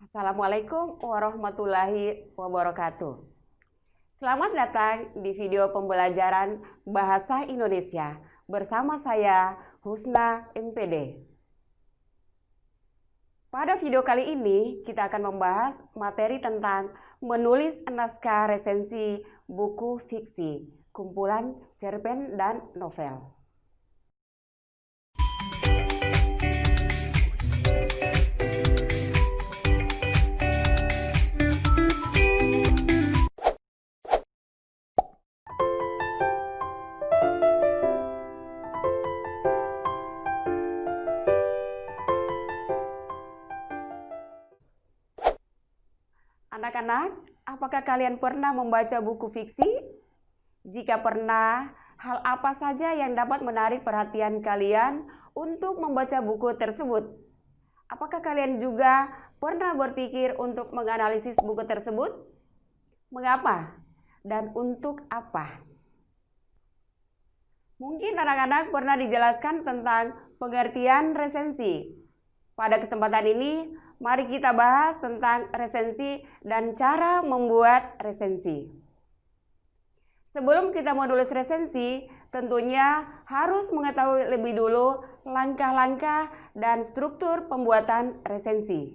Assalamualaikum warahmatullahi wabarakatuh. Selamat datang di video pembelajaran Bahasa Indonesia bersama saya Husna MPD. Pada video kali ini kita akan membahas materi tentang menulis naskah resensi buku fiksi, kumpulan cerpen dan novel. Anak-anak, apakah kalian pernah membaca buku fiksi? Jika pernah, hal apa saja yang dapat menarik perhatian kalian untuk membaca buku tersebut? Apakah kalian juga pernah berpikir untuk menganalisis buku tersebut? Mengapa? Dan untuk apa? Mungkin anak-anak pernah dijelaskan tentang pengertian resensi. Pada kesempatan ini, mari kita bahas tentang resensi dan cara membuat resensi. Sebelum kita menulis resensi, tentunya harus mengetahui lebih dulu langkah-langkah dan struktur pembuatan resensi.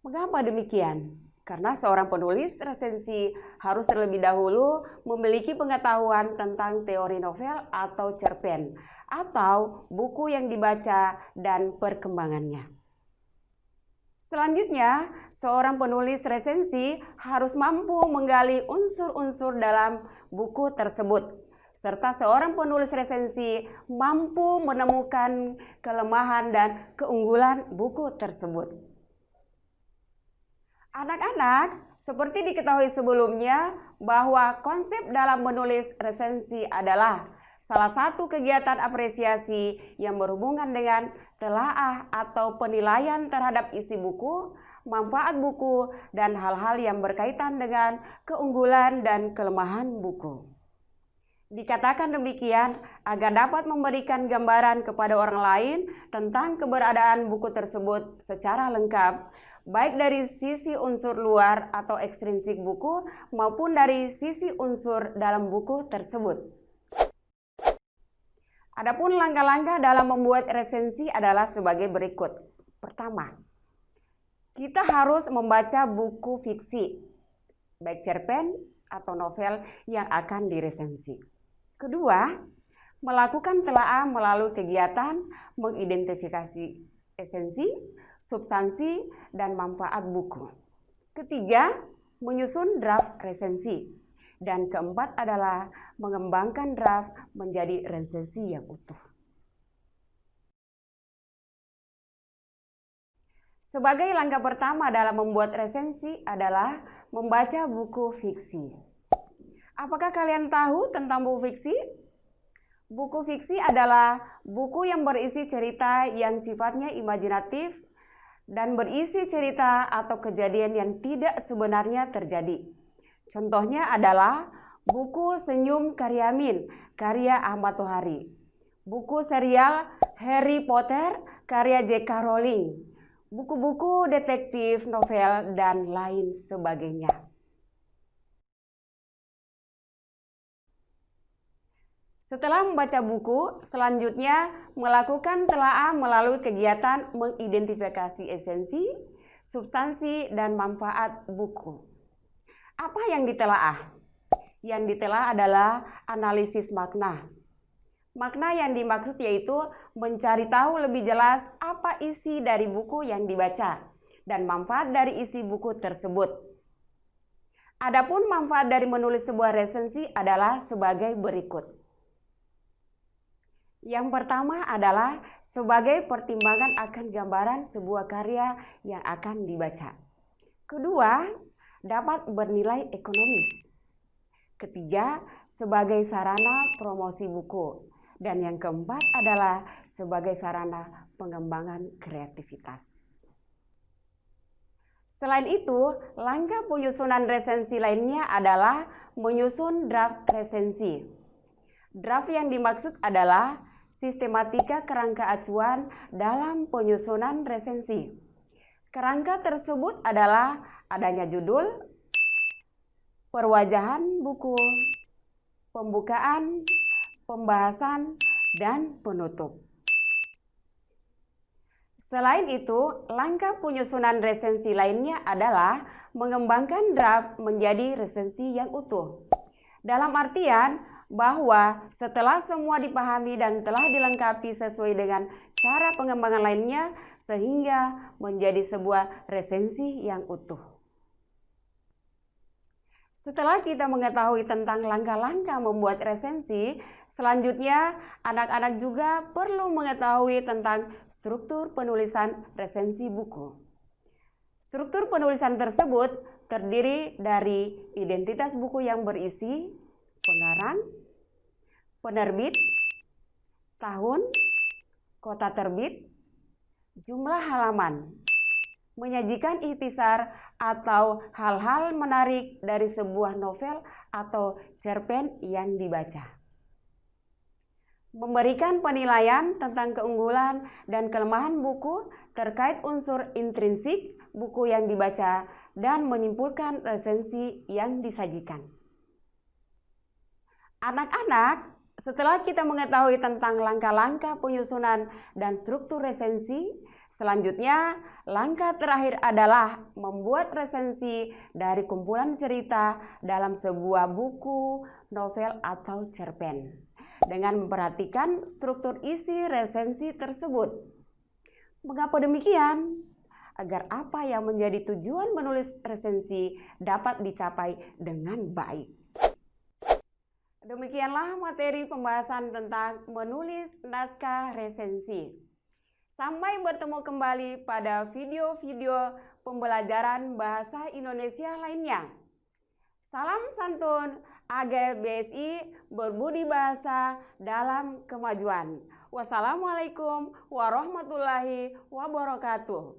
Mengapa demikian? Karena seorang penulis resensi harus terlebih dahulu memiliki pengetahuan tentang teori novel atau cerpen, atau buku yang dibaca dan perkembangannya. Selanjutnya, seorang penulis resensi harus mampu menggali unsur-unsur dalam buku tersebut, serta seorang penulis resensi mampu menemukan kelemahan dan keunggulan buku tersebut. Anak-anak, seperti diketahui sebelumnya bahwa konsep dalam menulis resensi adalah salah satu kegiatan apresiasi yang berhubungan dengan telaah atau penilaian terhadap isi buku, manfaat buku, dan hal-hal yang berkaitan dengan keunggulan dan kelemahan buku. Dikatakan demikian agar dapat memberikan gambaran kepada orang lain tentang keberadaan buku tersebut secara lengkap, baik dari sisi unsur luar atau ekstrinsik buku maupun dari sisi unsur dalam buku tersebut. Adapun langkah-langkah dalam membuat resensi adalah sebagai berikut. Pertama, kita harus membaca buku fiksi, baik cerpen atau novel yang akan diresensi. Kedua, melakukan telaah melalui kegiatan mengidentifikasi esensi, substansi, dan manfaat buku. Ketiga, menyusun draft resensi. Dan keempat adalah mengembangkan draft menjadi resensi yang utuh. Sebagai langkah pertama dalam membuat resensi adalah membaca buku fiksi. Apakah kalian tahu tentang buku fiksi? Buku fiksi adalah buku yang berisi cerita yang sifatnya imajinatif dan berisi cerita atau kejadian yang tidak sebenarnya terjadi. Contohnya adalah buku Senyum Karyamin, karya Ahmad Tohari, buku serial Harry Potter, karya J.K. Rowling, buku-buku detektif, novel, dan lain sebagainya. Setelah membaca buku, selanjutnya melakukan telaah melalui kegiatan mengidentifikasi esensi, substansi, dan manfaat buku. Apa yang ditelaah? Yang ditelaah adalah analisis makna. Makna yang dimaksud yaitu mencari tahu lebih jelas apa isi dari buku yang dibaca dan manfaat dari isi buku tersebut. Adapun manfaat dari menulis sebuah resensi adalah sebagai berikut. Yang pertama adalah sebagai pertimbangan akan gambaran sebuah karya yang akan dibaca. Kedua, dapat bernilai ekonomis. Ketiga, sebagai sarana promosi buku. Dan yang keempat adalah sebagai sarana pengembangan kreativitas. Selain itu, langkah penyusunan resensi lainnya adalah menyusun draft resensi. Draft yang dimaksud adalah sistematika kerangka acuan dalam penyusunan resensi. Kerangka tersebut adalah adanya judul, perwajahan buku, pembukaan, pembahasan, dan penutup. Selain itu, langkah penyusunan resensi lainnya adalah mengembangkan draft menjadi resensi yang utuh. Dalam artian bahwa setelah semua dipahami dan telah dilengkapi sesuai dengan cara pengembangan lainnya sehingga menjadi sebuah resensi yang utuh. Setelah kita mengetahui tentang langkah-langkah membuat resensi, selanjutnya anak-anak juga perlu mengetahui tentang struktur penulisan resensi buku. Struktur penulisan tersebut terdiri dari identitas buku yang berisi pengarang, penerbit, tahun, kota terbit, jumlah halaman, menyajikan ikhtisar atau hal-hal menarik dari sebuah novel atau cerpen yang dibaca. Memberikan penilaian tentang keunggulan dan kelemahan buku terkait unsur intrinsik buku yang dibaca dan menyimpulkan resensi yang disajikan. Anak-anak, setelah kita mengetahui tentang langkah-langkah penyusunan dan struktur resensi, selanjutnya langkah terakhir adalah membuat resensi dari kumpulan cerita dalam sebuah buku, novel, atau cerpen dengan memperhatikan struktur isi resensi tersebut. Mengapa demikian? Agar apa yang menjadi tujuan menulis resensi dapat dicapai dengan baik. Demikianlah materi pembahasan tentang menulis naskah resensi. Sampai bertemu kembali pada video-video pembelajaran bahasa Indonesia lainnya. Salam santun, AGBSI berbudi bahasa dalam kemajuan. Wassalamualaikum warahmatullahi wabarakatuh.